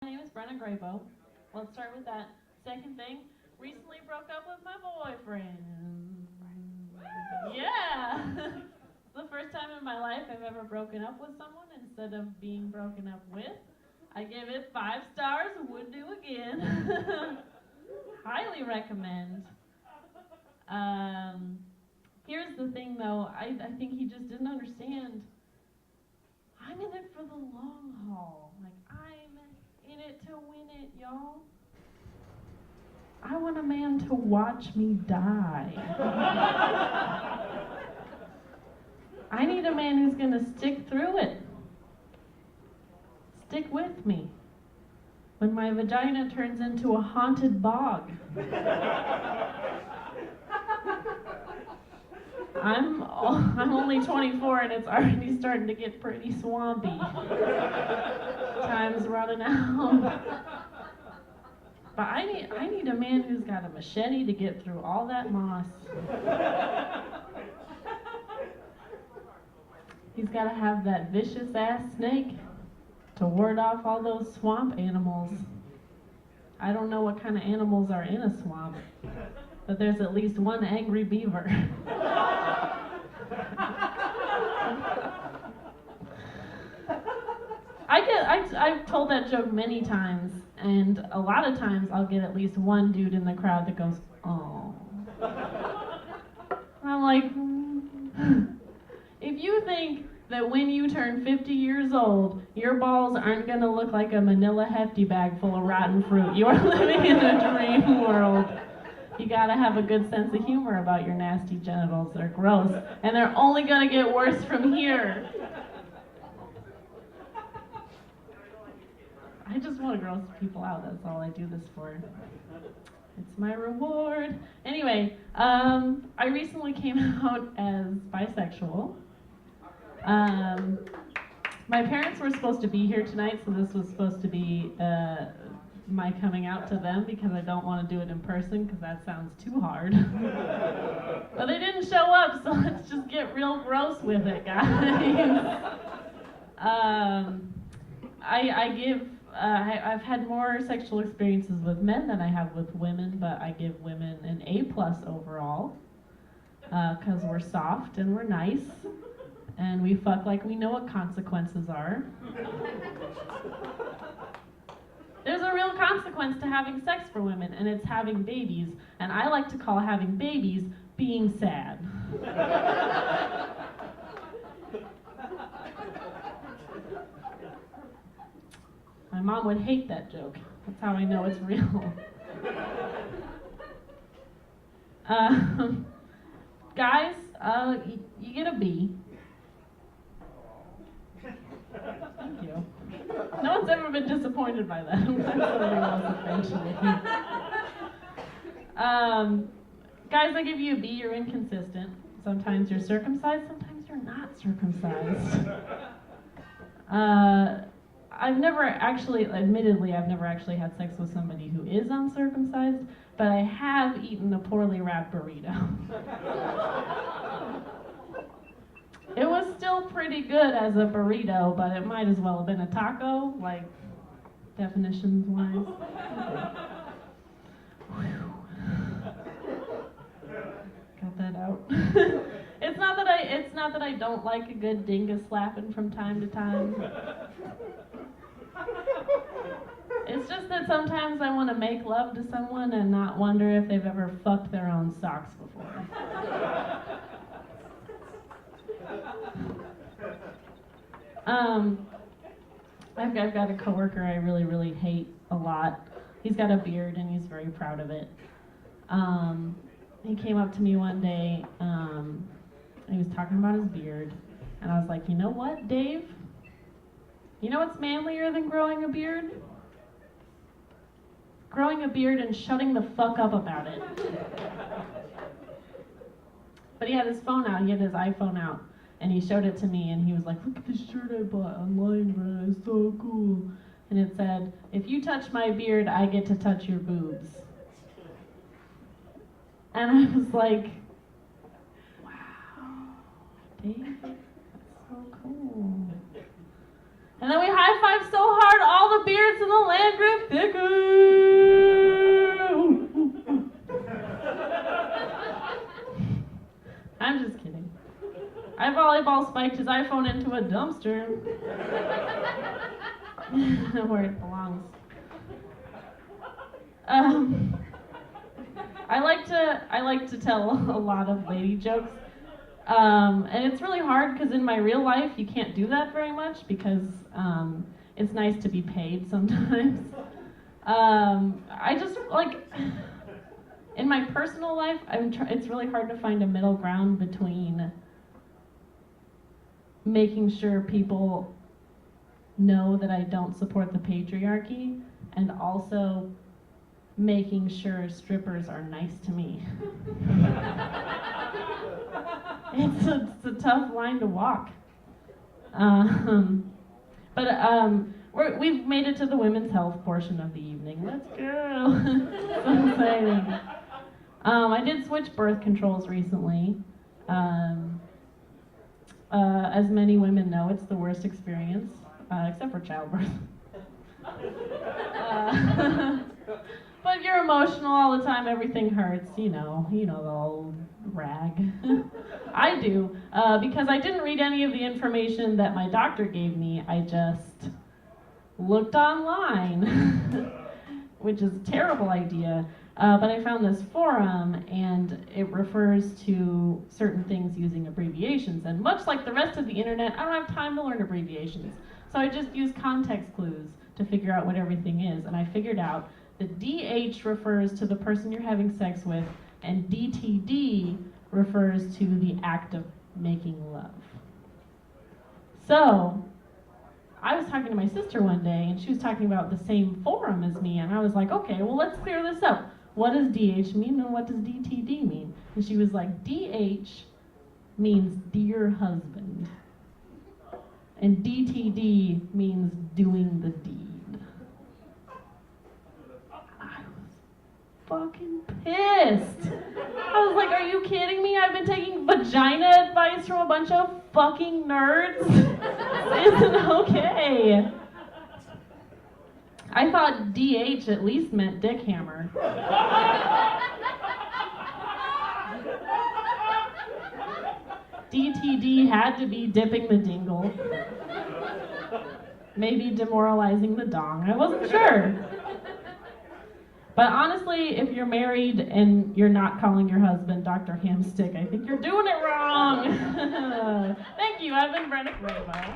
My name is Brenna Grabow. Let's start with that. Second thing, recently broke up with my boyfriend. Yeah! It's the first time in my life I've ever broken up with someone instead of being broken up with. I give it 5 stars, would do again. Highly recommend. Um, Here's the thing though, I think he just didn't understand. I'm in it for the long haul. Like, I'm in it to win it, y'all. I want a man to watch me die. I need a man who's gonna stick through it. Stick with me. When my vagina turns into a haunted bog. I'm only 24 and it's already starting to get pretty swampy. Time's running out. But I need a man who's got a machete to get through all that moss. He's got to have that vicious ass snake to ward off all those swamp animals. I don't know what kind of animals are in a swamp, but there's at least one angry beaver. I've told that joke many times, and a lot of times I'll get at least one dude in the crowd that goes, "Oh." I'm like, if you think that when you turn 50 years old, your balls aren't gonna look like a manila hefty bag full of rotten fruit, you're living in a dream world. You gotta have a good sense of humor about your nasty genitals. They're gross, and they're only gonna get worse from here. I just want to gross people out. That's all I do this for. It's my reward. Anyway, I recently came out as bisexual. My parents were supposed to be here tonight, so this was supposed to be my coming out to them because I don't want to do it in person because that sounds too hard. But they didn't show up, so let's just get real gross with it, guys. I've had more sexual experiences with men than I have with women, but I give women an A+ overall, because we're soft and we're nice, and we fuck like we know what consequences are. There's a real consequence to having sex for women, and it's having babies, and I like to call having babies being sad. My mom would hate that joke. That's how I know it's real. Guys, you get a B. Thank you. No one's ever been disappointed by that. I'm glad somebody was eventually. Guys, I give you a B. You're inconsistent. Sometimes you're circumcised, sometimes you're not circumcised. Admittedly, I've never actually had sex with somebody who is uncircumcised, but I have eaten a poorly wrapped burrito. It was still pretty good as a burrito, but it might as well have been a taco, like, definitions wise. Got that out. It's not that I don't like a good dingus slapping from time to time. It's just that sometimes I want to make love to someone and not wonder if they've ever fucked their own socks before. I've got a coworker I really, really hate a lot. He's got a beard and he's very proud of it. He came up to me one day, and he was talking about his beard, and I was like, you know what, Dave? You know what's manlier than growing a beard? Growing a beard and shutting the fuck up about it. But he had his phone out, he had his iPhone out, and he showed it to me, and he was like, look at this shirt I bought online, Brenna, it's so cool. And it said, if you touch my beard, I get to touch your boobs. And I was like, wow, Dave, that's so cool. And then we high-fived so hard, all the beards in the land grew thicker. I'm just kidding. I volleyball spiked his iPhone into a dumpster. Where it belongs. I like to tell a lot of lady jokes. And it's really hard because in my real life you can't do that very much because it's nice to be paid sometimes. I just like in my personal life it's really hard to find a middle ground between making sure people know that I don't support the patriarchy and also making sure strippers are nice to me. It's a tough line to walk. We've made it to the women's health portion of the evening. Let's go. So exciting. I did switch birth controls recently. As many women know, it's the worst experience, except for childbirth. But you're emotional all the time, everything hurts, you know the old rag. I do, because I didn't read any of the information that my doctor gave me, I just looked online, which is a terrible idea, but I found this forum, and it refers to certain things using abbreviations, and much like the rest of the internet, I don't have time to learn abbreviations, so I just use context clues to figure out what everything is, and I figured out that DH refers to the person you're having sex with, and DTD refers to the act of making love. So, I was talking to my sister one day, and she was talking about the same forum as me, and I was like, okay, well, let's clear this up. What does DH mean, and what does DTD mean? And she was like, DH means dear husband, and DTD means doing the deed. Fucking pissed. I was like, are you kidding me? I've been taking vagina advice from a bunch of fucking nerds. This isn't okay. I thought DH at least meant dick hammer. DTD had to be dipping the dingle. Maybe demoralizing the dong. I wasn't sure. But honestly, if you're married and you're not calling your husband Dr. Hamstick, I think you're doing it wrong. Thank you. I've been Brenna Grabow.